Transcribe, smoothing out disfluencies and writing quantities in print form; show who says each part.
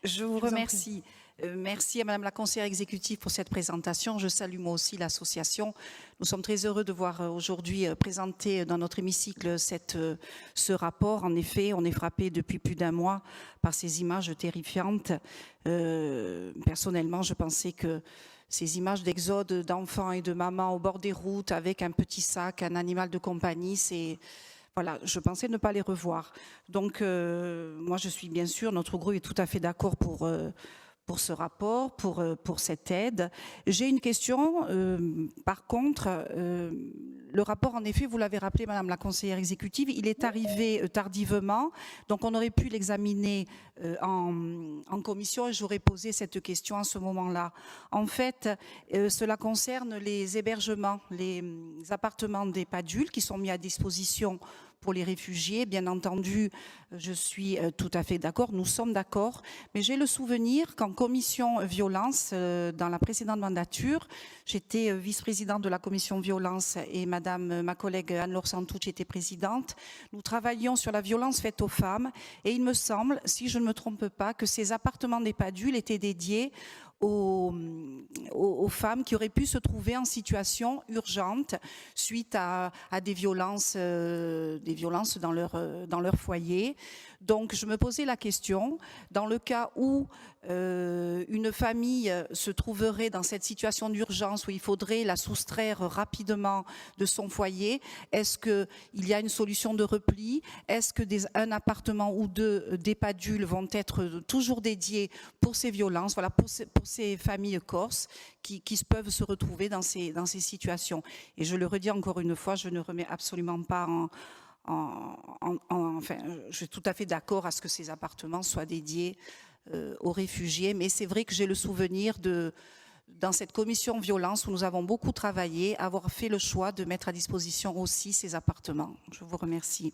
Speaker 1: Je vous remercie. Merci à Madame la conseillère exécutive pour cette présentation. Je salue moi aussi l'association. Nous sommes très heureux de voir aujourd'hui présenter dans notre hémicycle ce rapport. En effet, on est frappé depuis plus d'un mois par ces images terrifiantes. Personnellement, je pensais que ces images d'exode d'enfants et de mamans au bord des routes avec un petit sac, un animal de compagnie, voilà, je pensais ne pas les revoir. Donc, moi, je suis bien sûr, notre groupe est tout à fait d'accord pour ce rapport, pour cette aide. J'ai une question, par contre, le rapport, en effet, vous l'avez rappelé, Madame la conseillère exécutive, il est arrivé tardivement, donc on aurait pu l'examiner en commission et j'aurais posé cette question à ce moment-là. En fait, cela concerne les hébergements, les appartements d'EHPADUL qui sont mis à disposition pour les réfugiés. Bien entendu, je suis tout à fait d'accord, nous sommes d'accord, mais j'ai le souvenir qu'en commission violence, dans la précédente mandature, j'étais vice-présidente de la commission violence et ma collègue Anne-Laure Santouche était présidente. Nous travaillions sur la violence faite aux femmes et il me semble, si je ne me trompe pas, que ces appartements d'EHPADUL étaient dédiés aux femmes qui auraient pu se trouver en situation urgente suite à des violences dans leur foyer. Donc je me posais la question, dans le cas où une famille se trouverait dans cette situation d'urgence où il faudrait la soustraire rapidement de son foyer, est-ce qu'il y a une solution de repli? Est-ce que un appartement ou deux d'EHPADUL vont être toujours dédiés pour ces violences, voilà, pour ces familles corses qui peuvent se retrouver dans ces situations? Et je le redis encore une fois, je ne remets absolument pas enfin, je suis tout à fait d'accord à ce que ces appartements soient dédiés aux réfugiés, mais c'est vrai que j'ai le souvenir dans cette commission violence où nous avons beaucoup travaillé, avoir fait le choix de mettre à disposition aussi ces appartements. Je vous remercie.